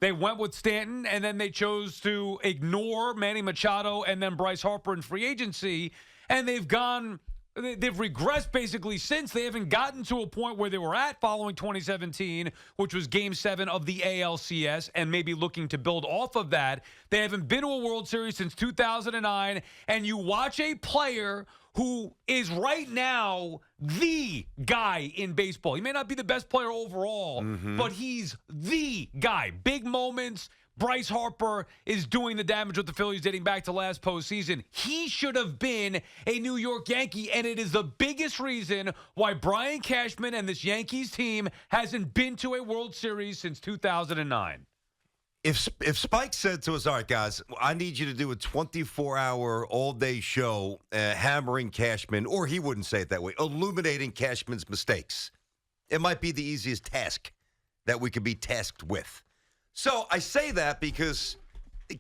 They went with Stanton, and then they chose to ignore Manny Machado and then Bryce Harper in free agency, and they've regressed basically since. They haven't gotten to a point where they were at following 2017, which was Game 7 of the ALCS, and maybe looking to build off of that. They haven't been to a World Series since 2009, and you watch a player who is right now the guy in baseball. He may not be the best player overall, but he's the guy. Big moments. Bryce Harper is doing the damage with the Phillies dating back to last postseason. He should have been a New York Yankee, and it is the biggest reason why Brian Cashman and this Yankees team hasn't been to a World Series since 2009. If Spike said to us, all right, guys, I need you to do a 24-hour, all-day show hammering Cashman, or he wouldn't say it that way, illuminating Cashman's mistakes, it might be the easiest task that we could be tasked with. So I say that because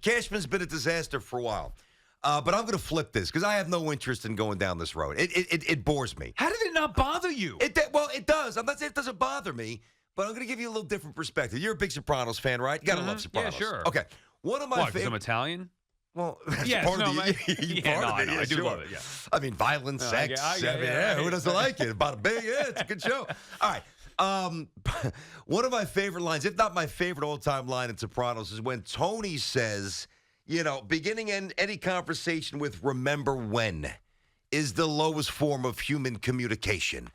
Cashman's been a disaster for a while. But I'm going to flip this because I have no interest in going down this road. It bores me. How did it not bother you? Well, it does. I'm not saying it doesn't bother me, but I'm going to give you a little different perspective. You're a big Sopranos fan, right? You got to love Sopranos. Yeah, sure. Okay. One of my favorite. Because I'm Italian? Well, that's yes, part no, of the I do sure. love it, yeah. I mean, violence, sex. Who doesn't like it? About big, it's a good show. All right. One of my favorite lines, if not my favorite all-time line in Sopranos, is when Tony says, beginning any conversation with "remember when" is the lowest form of human communication.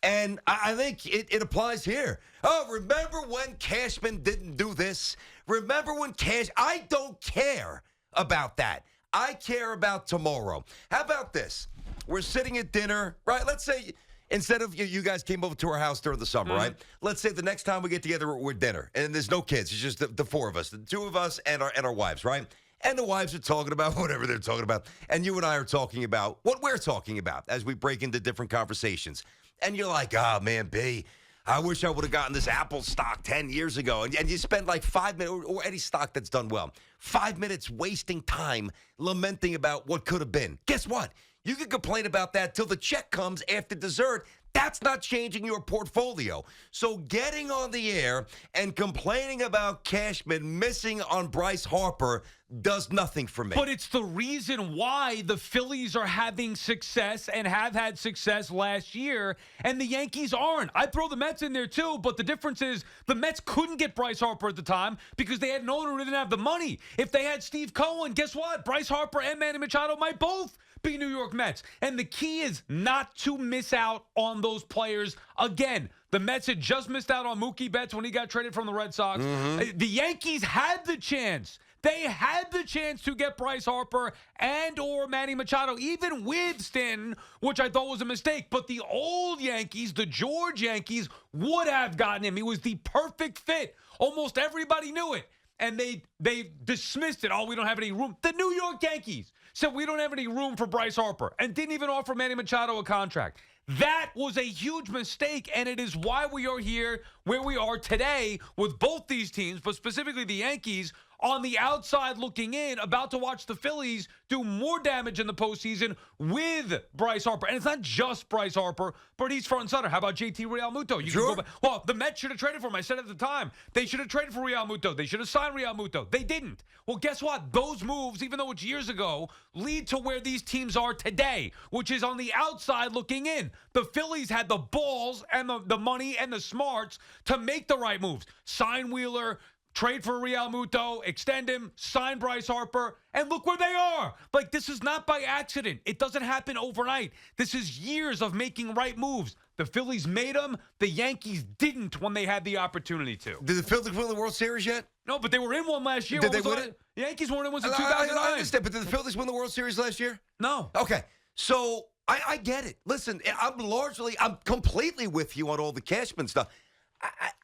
And I think it applies here. Oh, remember when Cashman didn't do this? Remember when I don't care about that. I care about tomorrow. How about this? We're sitting at dinner, right? Let's say instead of you guys came over to our house during the summer, right? Let's say the next time we get together, we're dinner, and there's no kids. It's just the four of us, the two of us and our wives, right? And the wives are talking about whatever they're talking about, and you and I are talking about what we're talking about as we break into different conversations. And you're like, oh, man, B, I wish I would have gotten this Apple stock 10 years ago. And you spend like 5 minutes, or any stock that's done well, 5 minutes wasting time lamenting about what could have been. Guess what? You can complain about that till the check comes after dessert. That's not changing your portfolio. So getting on the air and complaining about Cashman missing on Bryce Harper does nothing for me. But it's the reason why the Phillies are having success and have had success last year, and the Yankees aren't. I'd throw the Mets in there too, but the difference is the Mets couldn't get Bryce Harper at the time because they had an owner who didn't have the money. If they had Steve Cohen, guess what? Bryce Harper and Manny Machado might both be New York Mets. And the key is not to miss out on those players. Again, the Mets had just missed out on Mookie Betts when he got traded from the Red Sox. The Yankees had the chance. They had the chance to get Bryce Harper and or Manny Machado, even with Stanton, which I thought was a mistake. But the old Yankees, the George Yankees, would have gotten him. He was the perfect fit. Almost everybody knew it. And they dismissed it. Oh, we don't have any room. The New York Yankees said we don't have any room for Bryce Harper and didn't even offer Manny Machado a contract. That was a huge mistake, and it is why we are here where we are today with both these teams, but specifically the Yankees, on the outside looking in, about to watch the Phillies do more damage in the postseason with Bryce Harper. And it's not just Bryce Harper, but he's front and center. How about JT Realmuto? You sure. can go back. Well, the Mets should have traded for him. I said at the time, they should have traded for Realmuto. They should have signed Realmuto. They didn't. Well, guess what? Those moves, even though it's years ago, lead to where these teams are today, which is on the outside looking in. The Phillies had the balls and the money and the smarts to make the right moves. Sign Wheeler, trade for Realmuto, extend him, sign Bryce Harper, and look where they are. Like, this is not by accident. It doesn't happen overnight. This is years of making right moves. The Phillies made them. The Yankees didn't when they had the opportunity to. Did the Phillies win the World Series yet? No, but they were in one last year. Did they win it? The Yankees weren't in one since I 2009. understand, but did the Phillies win the World Series last year? No. Okay, so I get it. Listen, I'm completely with you on all the Cashman stuff.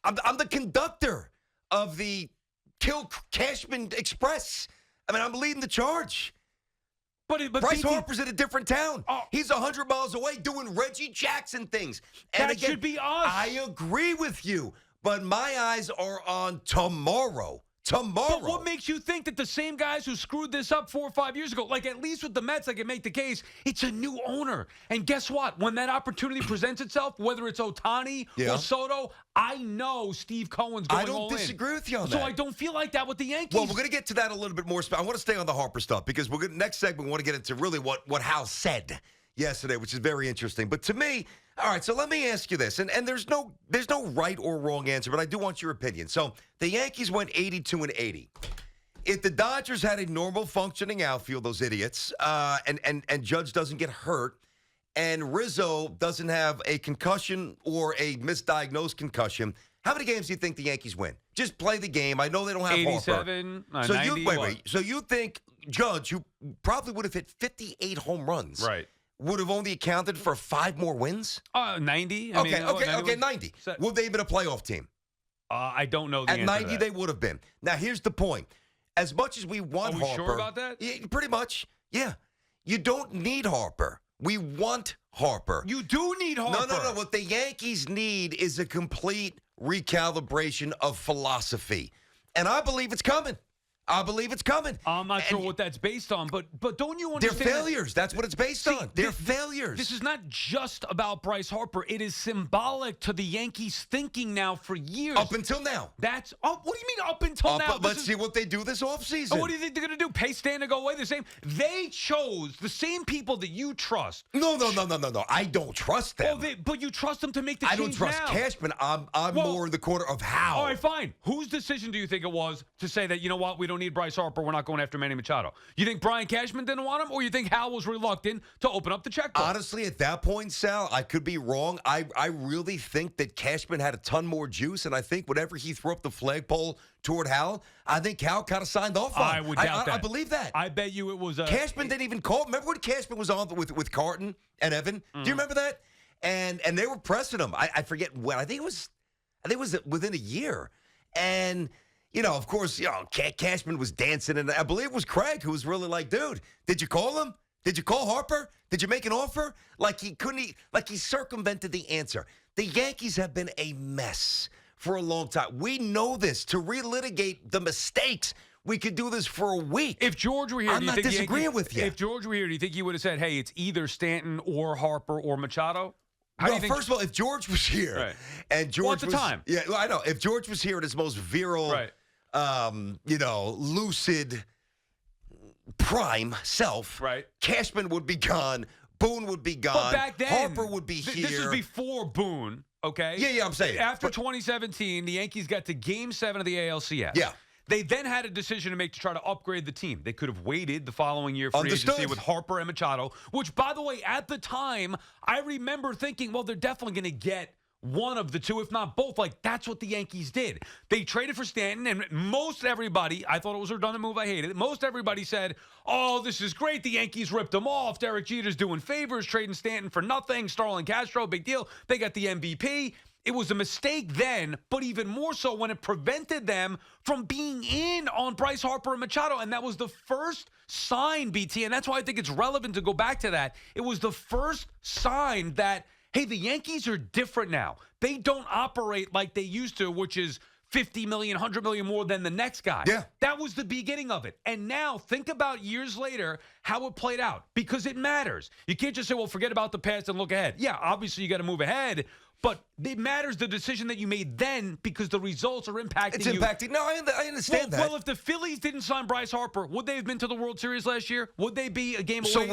I'm the conductor of the Kill Cashman Express. I mean, I'm leading the charge. But Bryce Harper's in a different town. He's 100 miles away doing Reggie Jackson things. And that should be us. I agree with you, but my eyes are on tomorrow. tomorrow. But what makes you think that the same guys who screwed this up 4 or 5 years ago, like at least with the Mets, I can make the case, it's a new owner. And guess what? When that opportunity presents itself, whether it's Ohtani or Soto, I know Steve Cohen's going all in. I don't disagree with you on that. So I don't feel like that with the Yankees. Well, we're going to get to that a little bit more. I want to stay on the Harper stuff because next segment, we want to get into really what Hal said yesterday, which is very interesting. But to me, all right, so let me ask you this, and there's no right or wrong answer, but I do want your opinion. So the Yankees went 82-80. If the Dodgers had a normal functioning outfield, those idiots, and Judge doesn't get hurt, and Rizzo doesn't have a concussion or a misdiagnosed concussion, how many games do you think the Yankees win? Just play the game. I know they don't have 87, Harper. So 90, wait. So you think Judge, who probably would have hit 58 home runs, right, would have only accounted for 5 more wins? 90. Okay, 90. Would they have been a playoff team? I don't know the answer. At 90, to that. they would have been. Now, here's the point. As much as we want Harper. Are we sure about that? Yeah, pretty much, yeah. You don't need Harper. We want Harper. You do need Harper. No. What the Yankees need is a complete recalibration of philosophy. And I believe it's coming. I'm not sure what that's based on, but don't you understand? They're failures. That's what it's based on. They're failures. This is not just about Bryce Harper. It is symbolic to the Yankees' thinking now for years. Up until now. What do you mean up until now? Let's see what they do this offseason. What do you think they're going to do? Pay Stan to go away? They chose the same people that you trust. No. I don't trust them. But you trust them to make the change now. I don't trust Cashman. I'm more in the corner of Hal. All right, fine. Whose decision do you think it was to say that, you know what, we don't need Bryce Harper, we're not going after Manny Machado? You think Brian Cashman didn't want him, or you think Hal was reluctant to open up the checkbook? Honestly, at that point, Sal, I could be wrong. I really think that Cashman had a ton more juice, and I think whatever he threw up the flagpole toward Hal, I think Hal kind of signed off on. I would doubt that. I believe that. I bet you it was Cashman didn't even call. Remember when Cashman was on with Carton and Evan? Do you remember that? And they were pressing him. I forget when. I think it was within a year. And of course, Cashman was dancing, and I believe it was Craig who was really like, dude, did you call him? Did you call Harper? Did you make an offer? Like he circumvented the answer. The Yankees have been a mess for a long time. We know this. To relitigate the mistakes, we could do this for a week. If George were here, I'm not disagreeing with you. If George were here, do you think he would have said, hey, it's either Stanton or Harper or Machado? First of all, if George was here, and George at the time. Yeah, well, I know. If George was here at his most virile, lucid, prime self, Cashman would be gone, Boone would be gone, but back then, Harper would be here. This is before Boone, okay? Yeah, I'm saying. After 2017, the Yankees got to Game 7 of the ALCS. Yeah. They then had a decision to make to try to upgrade the team. They could have waited the following year for free agency with Harper and Machado, which, by the way, at the time, I remember thinking, well, they're definitely going to get one of the two, if not both. Like, that's what the Yankees did. They traded for Stanton, and most everybody, I thought it was a redundant move, I hated it. Most everybody said, oh, this is great. The Yankees ripped them off. Derek Jeter's doing favors, trading Stanton for nothing. Starlin Castro, big deal. They got the MVP. It was a mistake then, but even more so when it prevented them from being in on Bryce Harper and Machado. And that was the first sign, BT, and that's why I think it's relevant to go back to that. It was the first sign that, hey, the Yankees are different now. They don't operate like they used to, which is 50 million, 100 million more than the next guy. Yeah. That was the beginning of it. And now think about years later how it played out, because it matters. You can't just say, well, forget about the past and look ahead. Yeah, obviously you got to move ahead, but it matters the decision that you made then, because the results are impacting you. It's impacting. No, I understand that. Well, if the Phillies didn't sign Bryce Harper, would they have been to the World Series last year? Would they be a game away? So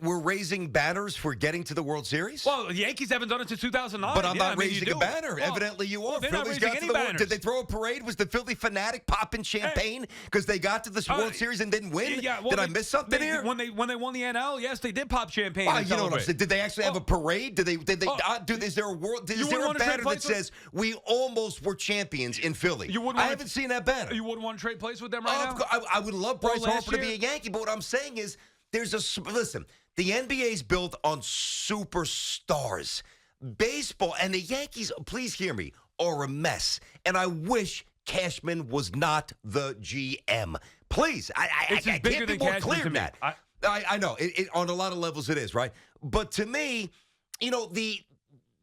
we're raising banners for getting to the World Series? Well, the Yankees haven't done it since 2009. But I'm not raising a banner. Well, evidently you are. They're Phillies not got raising to the any World. banners. Did they throw a parade? Was the Philly fanatic popping champagne because they got to the World Series and didn't win? Yeah, well, did I miss something here? When they won the NL, yes, they did pop champagne. You know what I'm saying? Did they actually have a parade? Did they? Is there a world? Is there a banner that says we almost were champions in Philly? I haven't seen that banner. You wouldn't want to trade places with them right now? I would love Bryce Harper to be a Yankee, but what I'm saying is listen, the NBA's built on superstars. Baseball and the Yankees, please hear me, are a mess. And I wish Cashman was not the GM. Please, I can't be more clear than that. I know. On a lot of levels it is, right? But to me,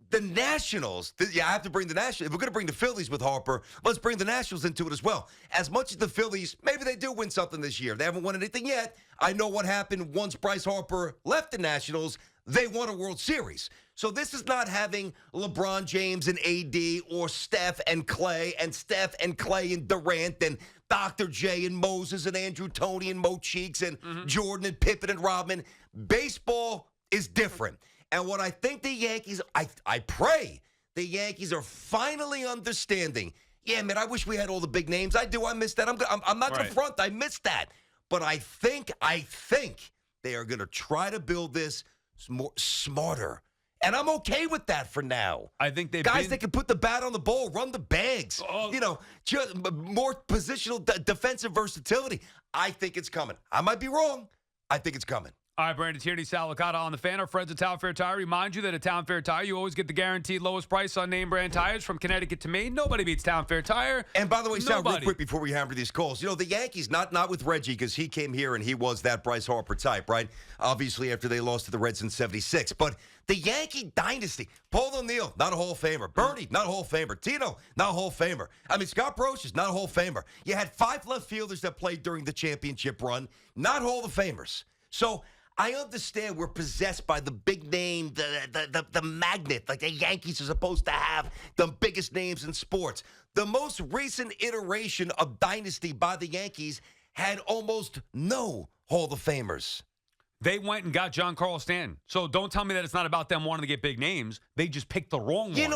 the Nationals, I have to bring the Nationals. If we're going to bring the Phillies with Harper, let's bring the Nationals into it as well. As much as the Phillies, maybe they do win something this year. They haven't won anything yet. I know what happened once Bryce Harper left the Nationals. They won a World Series. So this is not having LeBron James and AD or Steph and Clay and Durant and Dr. J and Moses and Andrew Toney and Mo Cheeks and Jordan and Pippen and Rodman. Baseball is different. And what I think the Yankees, I pray the Yankees are finally understanding. Yeah, man, I wish we had all the big names. I do. I miss that. I'm not the front. I miss that. But I think they are going to try to build this more smarter. And I'm okay with that for now. I think they've guys that can put the bat on the ball, run the bags, just more positional defensive versatility. I think it's coming. I might be wrong. I think it's coming. All right, Brandon Tierney, Sal Licata on the Fan. Our friends at Town Fair Tire remind you that at Town Fair Tire, you always get the guaranteed lowest price on name brand tires from Connecticut to Maine. Nobody beats Town Fair Tire. And by the way, Sal, real quick before we hammer these calls, the Yankees, not with Reggie, because he came here and he was that Bryce Harper type, right? Obviously, after they lost to the Reds in '76. But the Yankee dynasty, Paul O'Neill, not a Hall of Famer. Bernie, not a Hall of Famer. Tino, not a Hall of Famer. I mean, Scott Brosius, not a Hall of Famer. You had 5 left fielders that played during the championship run, not Hall of Famers. So I understand we're possessed by the big name, the magnet, like the Yankees are supposed to have the biggest names in sports. The most recent iteration of dynasty by the Yankees had almost no Hall of Famers. They went and got Giancarlo Stanton. So don't tell me that it's not about them wanting to get big names. They just picked the wrong one.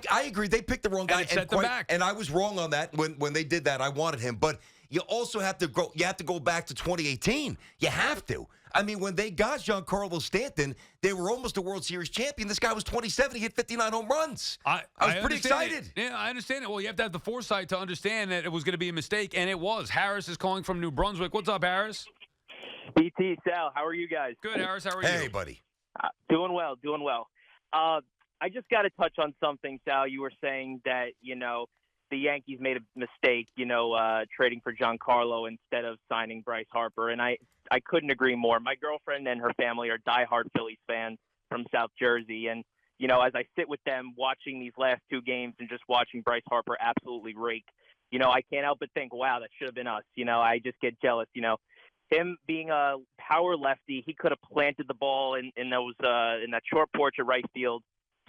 I agree. They picked the wrong guy. And it set them back. And I was wrong on that when they did that. I wanted him. But you also have to go. You have to go back to 2018. You have to. I mean, when they got Giancarlo Stanton, they were almost a World Series champion. This guy was 27. He hit 59 home runs. I was pretty excited. Yeah, I understand it. Well, you have to have the foresight to understand that it was going to be a mistake, and it was. Harris is calling from New Brunswick. What's up, Harris? BT, Sal, how are you guys? Good, Harris. How are you? Hey, buddy. Doing well. I just got to touch on something, Sal. You were saying that, the Yankees made a mistake, trading for Giancarlo instead of signing Bryce Harper. And I couldn't agree more. My girlfriend and her family are diehard Phillies fans from South Jersey. And, as I sit with them watching these last 2 games and just watching Bryce Harper absolutely rake, I can't help but think, wow, that should have been us. I just get jealous, Him being a power lefty, he could have planted the ball in that short porch at right field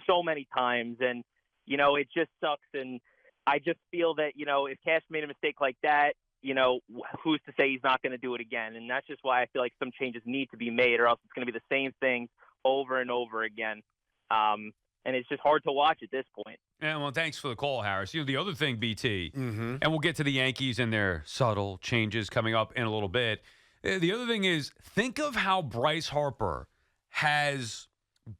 so many times. And, it just sucks. And I just feel that, if Cash made a mistake like that, who's to say he's not going to do it again? And that's just why I feel like some changes need to be made, or else it's going to be the same thing over and over again. And it's just hard to watch at this point. Yeah, well, thanks for the call, Harris. The other thing, BT, and we'll get to the Yankees and their subtle changes coming up in a little bit. The other thing is, think of how Bryce Harper has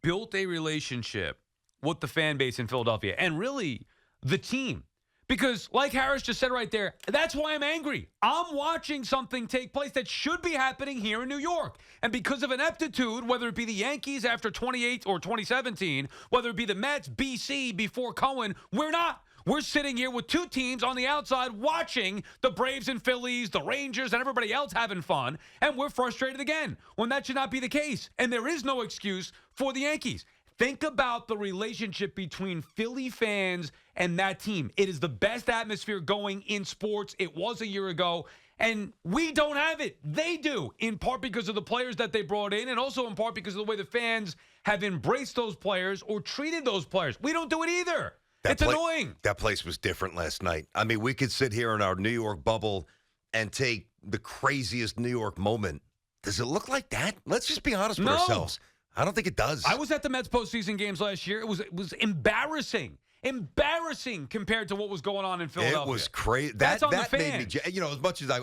built a relationship with the fan base in Philadelphia and really the team. Because like Harris just said right there, that's why I'm angry. I'm watching something take place that should be happening here in New York. And because of ineptitude, whether it be the Yankees after 28 or 2017, whether it be the Mets, BC before Cohen, we're not. We're sitting here with 2 teams on the outside watching the Braves and Phillies, the Rangers, and everybody else having fun, and we're frustrated again when that should not be the case. And there is no excuse for the Yankees. Think about the relationship between Philly fans and that team. It is the best atmosphere going in sports. It was a year ago, and we don't have it. They do, in part because of the players that they brought in, and also in part because of the way the fans have embraced those players or treated those players. We don't do it either. It's annoying. That place was different last night. I mean, we could sit here in our New York bubble and take the craziest New York moment. Does it look like that? Let's just be honest with ourselves. I don't think it does. I was at the Mets postseason games last year. It was embarrassing. Embarrassing compared to what was going on in Philadelphia. It was crazy. That's on the made me, as much as I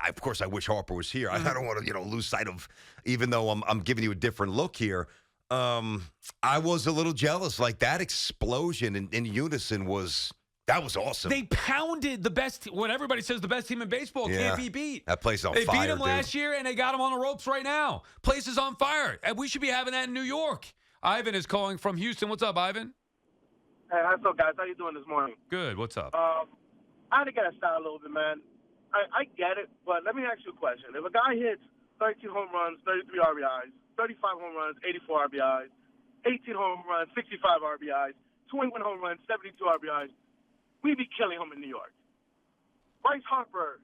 of course I wish Harper was here. I don't want to, lose sight of, even though I'm giving you a different look here. I was a little jealous. Like that explosion in unison was awesome. They pounded the best, what everybody says the best team in baseball can't be beat. That place on fire, They beat them last year, and they got them on the ropes right now. Place is on fire. And we should be having that in New York. Ivan is calling from Houston. What's up, Ivan? Hey, what's up, guys? How you doing this morning? Good. What's up? I had to get a style a little bit, man. I get it, but let me ask you a question. If a guy hits 32 home runs, 33 RBIs, 35 home runs, 84 RBIs, 18 home runs, 65 RBIs, 21 home runs, 72 RBIs. We'd be killing him in New York. Bryce Harper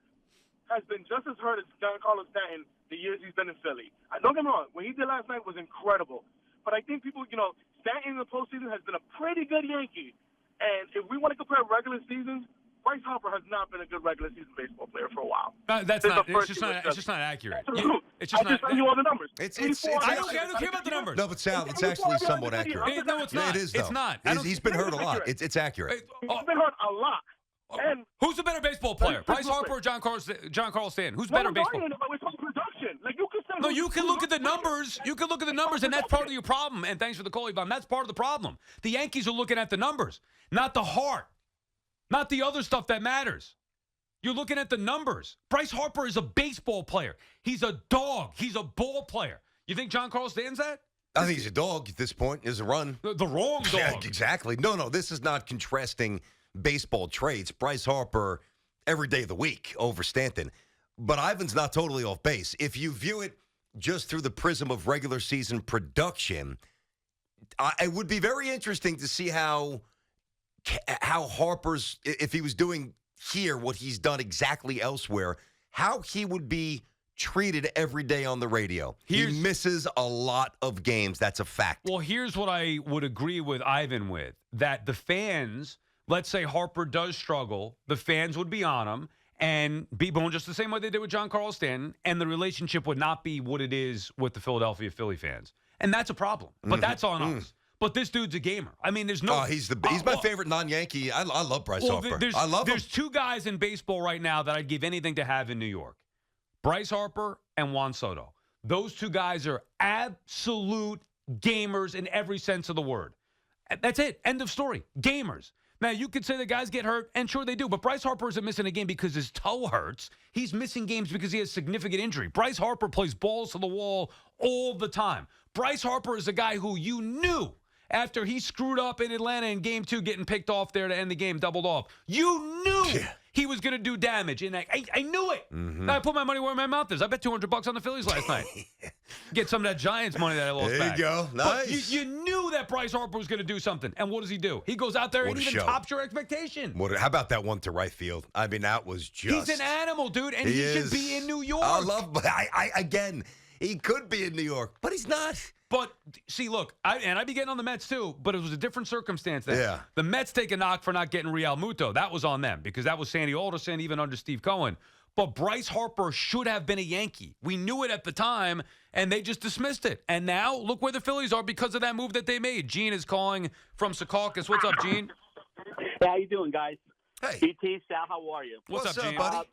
has been just as hurt as Giancarlo Stanton the years he's been in Philly. Don't get me wrong. What he did last night was incredible. But I think people, Stanton in the postseason has been a pretty good Yankee. And if we want to compare regular seasons, Bryce Harper has not been a good regular season baseball player for a while. It's just not accurate. It's just I just sent you all the numbers. I don't care about the numbers. No, but Sal, it's actually somewhat accurate. No, it's not. It is, though. It's not. He's been hurt a lot. It's accurate. He's been hurt a lot. And who's the better baseball player, Bryce Harper or John Carl Stanton? Who's better baseball? Production. Like you can say. No, you can look at the numbers. You can look at the numbers, and that's part of your problem. And thanks for the call, Yvonne. That's part of the problem. The Yankees are looking at the numbers, not the heart, not the other stuff that matters. You're looking at the numbers. Bryce Harper is a baseball player. He's a dog. He's a ball player. You think John Carl Stanton's that? I think he's a dog at this point. Is a run. The wrong dog. Yeah, exactly. No. This is not contrasting baseball traits. Bryce Harper every day of the week over Stanton. But Ivan's not totally off base. If you view it just through the prism of regular season production, it would be very interesting to see how Harper's, if he was doing here what he's done exactly elsewhere, how he would be treated every day on the radio. He misses a lot of games. That's a fact. Well, here's what I would agree with Ivan with, that the fans, let's say Harper does struggle, the fans would be on him and be booing just the same way they did with John Carl Stanton, and the relationship would not be what it is with the Philadelphia Philly fans. And that's a problem. But that's on us. But this dude's a gamer. I mean, there's no... he's my favorite non-Yankee. I love Bryce Harper. I love him. There's two guys in baseball right now that I'd give anything to have in New York. Bryce Harper and Juan Soto. Those two guys are absolute gamers in every sense of the word. That's it. End of story. Gamers. Now, you could say the guys get hurt, and sure they do, but Bryce Harper isn't missing a game because his toe hurts. He's missing games because he has significant injury. Bryce Harper plays balls to the wall all the time. Bryce Harper is a guy who you knew after he screwed up in Atlanta in Game 2 getting picked off there to end the game, doubled off. You knew he was going to do damage. And I knew it. Now I put my money where my mouth is. I bet $200 on the Phillies last night. Get some of that Giants money that I lost back. There you go. Nice. But you knew that Bryce Harper was going to do something. And what does he do? He goes out there and even tops your expectation. How about that one to right field? I mean, that was just... He's an animal, dude, and he should be in New York. Again, he could be in New York, but he's not. But, see, look, I'd be getting on the Mets, too, but it was a different circumstance then. Yeah. The Mets take a knock for not getting Real Muto. That was on them because that was Sandy Alderson, even under Steve Cohen. But Bryce Harper should have been a Yankee. We knew it at the time, and they just dismissed it. And now, look where the Phillies are because of that move that they made. Gene is calling from Secaucus. What's up, Gene? Hey, how you doing, guys? Hey. BT, Sal, how are you? What's up, Gene? buddy?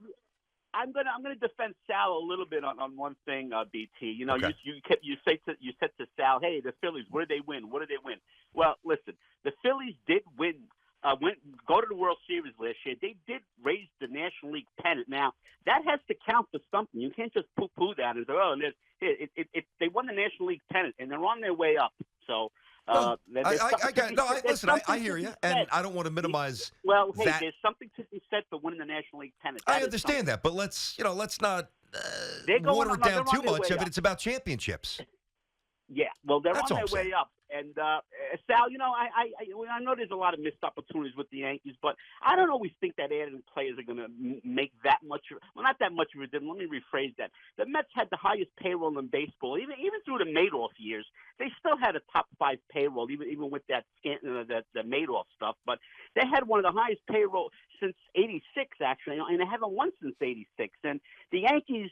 I'm gonna defend Sal a little bit on one thing, BT. You know, Okay. you said to Sal, hey, the Phillies, what did they win? What did they win? Well, listen, the Phillies did win. Go to the World Series last year. They did raise the National League pennant. Now that has to count for something. You can't just poo-poo that and say, they won the National League pennant and they're on their way up. So. Listen, I hear you, and I don't want to minimize. Well, hey, that. There's something to be said for winning the National League pennant. I understand that, but let's not water it down too much. I mean, it's about championships. Yeah, well, they're That's on all their I'm way up. And Sal, I know there's a lot of missed opportunities with the Yankees, but I don't always think that adding players are going to make that much. Well, not that much of a difference. Let me rephrase that. The Mets had the highest payroll in baseball, even through the Madoff years. They still had a top 5 payroll, even with that the Madoff stuff. But they had one of the highest payroll since '86, actually, and they haven't won since '86. And the Yankees,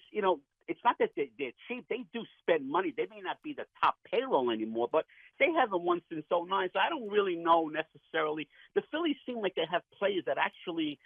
it's not that they're cheap. They do spend money. They may not be the top payroll anymore, but they haven't won since '09. So I don't really know necessarily. The Phillies seem like they have players that actually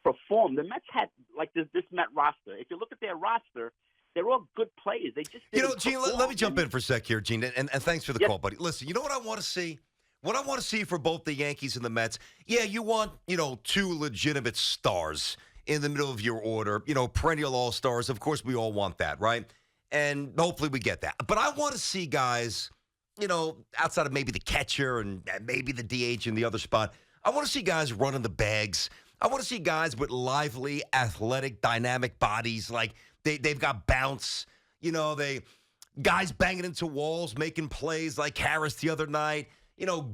perform. The Mets had like this Met roster. If you look at their roster, they're all good players. They just Gene, let me jump in for a sec here, Gene, and thanks for the call, buddy. Listen, you know what I want to see? What I want to see for both the Yankees and the Mets, you want, 2 legitimate stars in the middle of your order, perennial all-stars. Of course, we all want that, right? And hopefully we get that. But I want to see guys, outside of maybe the catcher and maybe the DH in the other spot, I want to see guys running the bags. I want to see guys with lively, athletic, dynamic bodies. Like, they've got bounce. guys banging into walls, making plays like Harris the other night,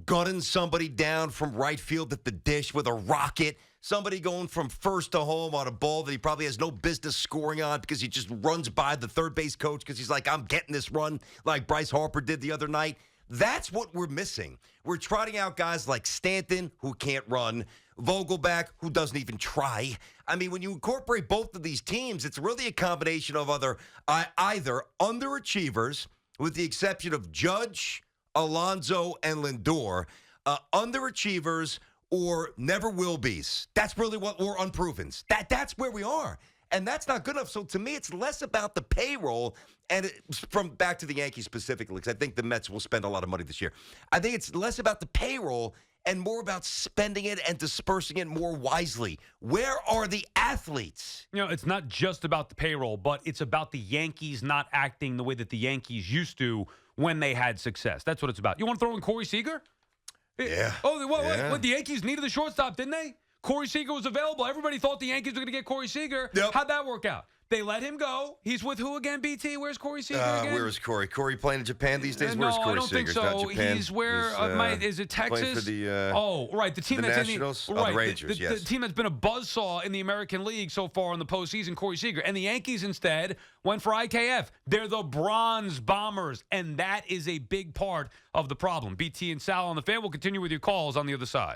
gunning somebody down from right field at the dish with a rocket, somebody going from first to home on a ball that he probably has no business scoring on because he just runs by the third base coach because he's like, I'm getting this run like Bryce Harper did the other night. That's what we're missing. We're trotting out guys like Stanton, who can't run, Vogelback, who doesn't even try. I mean, when you incorporate both of these teams, it's really a combination of either underachievers, with the exception of Judge, Alonso, and Lindor, underachievers or never will be's. That's really what we're unprovens. That's where we are. And that's not good enough. So to me, it's less about the payroll. And from back to the Yankees specifically, because I think the Mets will spend a lot of money this year. I think it's less about the payroll and more about spending it and dispersing it more wisely. Where are the athletes? It's not just about the payroll, but it's about the Yankees not acting the way that the Yankees used to when they had success. That's what it's about. You want to throw in Corey Seager? Yeah. What, the Yankees needed a shortstop, didn't they? Corey Seager was available. Everybody thought the Yankees were going to get Corey Seager. Yep. How'd that work out? They let him go. He's with who again, BT? Where's Corey Seager again? Where is Corey? Corey playing in Japan these days? No, Where's Corey I don't think Seager? so. Not Japan. He's where? Is it Texas? Playing for the, right. The team the that's Nationals? in the, right, the Rangers, yes. The team that's been a buzzsaw in the American League so far in the postseason, Corey Seager. And the Yankees instead went for IKF. They're the Bronze Bombers, and that is a big part of the problem. BT and Sal on the Fan will continue with your calls on the other side.